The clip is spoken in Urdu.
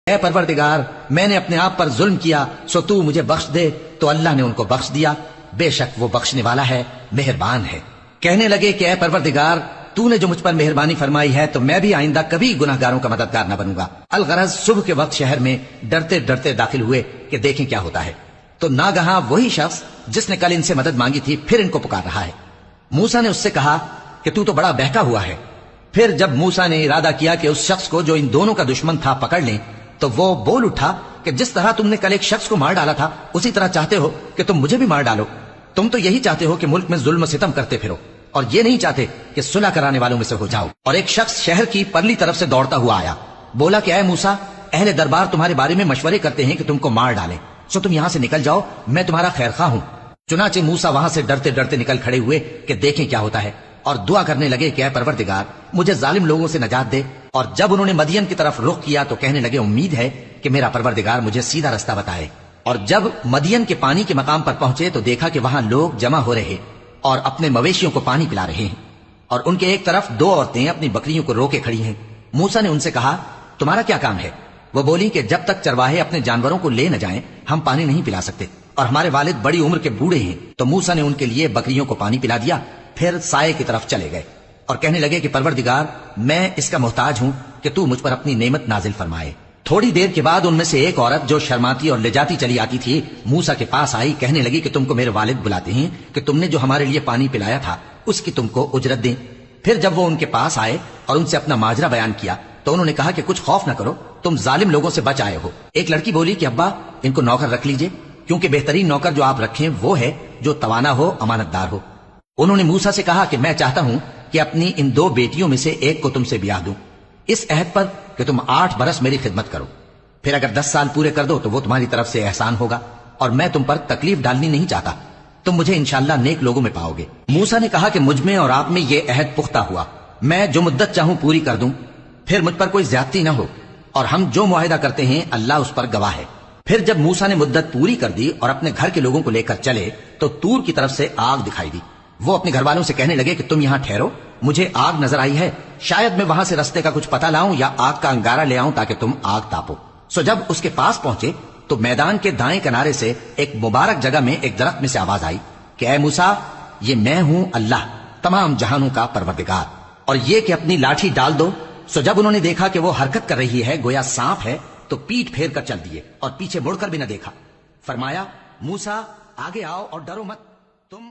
اے پروردگار میں نے اپنے آپ پر ظلم کیا سو تو مجھے بخش دے، تو اللہ نے ان کو بخش دیا، بے شک وہ بخشنے والا ہے، مہربان ہے۔ کہنے لگے کہ اے پروردگار تو نے جو مجھ پر مہربانی فرمائی ہے تو میں بھی آئندہ کبھی گناہ گاروں کا مددگار نہ بنوں گا۔ الغرض صبح کے وقت شہر میں ڈرتے ڈرتے داخل ہوئے کہ دیکھیں کیا ہوتا ہے، تو ناگہاں وہی شخص جس نے کل ان سے مدد مانگی تھی پھر ان کو پکار رہا ہے۔ موسیٰ نے اس سے کہا کہ تو بڑا بہکا ہوا ہے۔ پھر جب موسیٰ نے ارادہ کیا کہ اس شخص کو جو ان دونوں کا دشمن تھا پکڑ لیں، تو وہ بول اٹھا کہ جس طرح تم نے کل ایک شخص کو مار ڈالا تھا اسی طرح چاہتے ہو کہ تم مجھے بھی مار ڈالو۔ تم تو یہی چاہتے ہو کہ ملک میں ظلم و ستم کرتے پھرو، اور یہ نہیں چاہتے کہ صلح کرانے والوں میں سے ہو جاؤ۔ اور ایک شخص شہر کی پرلی طرف سے دوڑتا ہوا آیا، بولا کہ اے موسیٰ اہل دربار تمہارے بارے میں مشورے کرتے ہیں کہ تم کو مار ڈالیں، سو تم یہاں سے نکل جاؤ، میں تمہارا خیر خواہ ہوں۔ چنانچہ موسیٰ وہاں سے ڈرتے ڈرتے نکل کھڑے ہوئے کہ دیکھیں کیا ہوتا ہے، اور دعا کرنے لگے کہ اے پروردگار مجھے ظالم لوگوں سے نجات دے۔ اور جب انہوں نے مدین کی طرف رخ کیا تو کہنے لگے امید ہے کہ میرا پروردگار مجھے سیدھا رستہ بتائے۔ اور جب مدین کے پانی کے مقام پر پہنچے تو دیکھا کہ وہاں لوگ جمع ہو رہے اور اپنے مویشیوں کو پانی پلا رہے ہیں، اور ان کے ایک طرف دو عورتیں اپنی بکریوں کو روکے کھڑی ہیں۔ موسیٰ نے ان سے کہا تمہارا کیا کام ہے؟ وہ بولی کہ جب تک چرواہے اپنے جانوروں کو لے نہ جائیں ہم پانی نہیں پلا سکتے، اور ہمارے والد بڑی عمر کے بوڑھے ہیں۔ تو موسیٰ نے ان کے لیے بکریوں کو پانی پلا دیا، پھر سائے کی طرف چلے گئے اور کہنے لگے کہ پروردگار میں اس کا محتاج ہوں کہ تو مجھ پر اپنی نعمت نازل فرمائے۔ تھوڑی دیر کے بعد ان میں سے ایک عورت جو شرماتی اور لجاتی چلی آتی تھی موسیٰ کے پاس آئی، کہنے لگی کہ تم کو میرے والد بلاتے ہیں کہ تم نے جو ہمارے لیے پانی پلایا تھا اس کی تم کو اجرت دیں۔ پھر جب وہ ان کے پاس آئے اور ان سے اپنا ماجرا بیان کیا تو انہوں نے کہا کہ کچھ خوف نہ کرو، تم ظالم لوگوں سے بچ آئے ہو۔ ایک لڑکی بولی کہ ابا ان کو نوکر رکھ لیجئے، کیونکہ بہترین نوکر جو آپ رکھیں وہ ہے جو توانا ہو، امانت دار ہو۔ انہوں نے موسیٰ سے کہا کہ میں چاہتا ہوں کہ اپنی ان دو بیٹیوں میں سے ایک کو تم سے بیاہ دوں، اس عہد پر کہ تم 8 برس میری خدمت کرو، پھر اگر 10 سال پورے کر دو تو وہ تمہاری طرف سے احسان ہوگا، اور میں تم پر تکلیف ڈالنی نہیں چاہتا، تم مجھے انشاءاللہ نیک لوگوں میں پاؤ گے۔ موسیٰ نے کہا کہ مجھ میں اور آپ میں یہ عہد پختہ ہوا، میں جو مدت چاہوں پوری کر دوں، پھر مجھ پر کوئی زیادتی نہ ہو، اور ہم جو معاہدہ کرتے ہیں اللہ اس پر گواہ ہے۔ پھر جب موسیٰ نے مدت پوری کر دی اور اپنے گھر کے لوگوں کو لے کر چلے تو طور کی طرف سے آگ دکھائی دی۔ وہ اپنے گھر والوں سے کہنے لگے کہ تم یہاں ٹھہرو، مجھے آگ نظر آئی ہے، شاید میں وہاں سے رستے کا کچھ پتہ لاؤں یا آگ کا انگارہ لے آؤں تاکہ تم آگ تاپو۔ سو جب اس کے پاس پہنچے تو میدان کے دائیں کنارے سے ایک مبارک جگہ میں ایک درخت میں سے آواز آئی کہ اے موسیٰ یہ میں ہوں اللہ تمام جہانوں کا پروردگار، اور یہ کہ اپنی لاٹھی ڈال دو۔ سو جب انہوں نے دیکھا کہ وہ حرکت کر رہی ہے گویا سانپ ہے تو پیٹ پھیر کر چل دیے اور پیچھے مڑ کر بھی نہ دیکھا۔ فرمایا موسیٰ آگے آؤ اور ڈرو مت، تم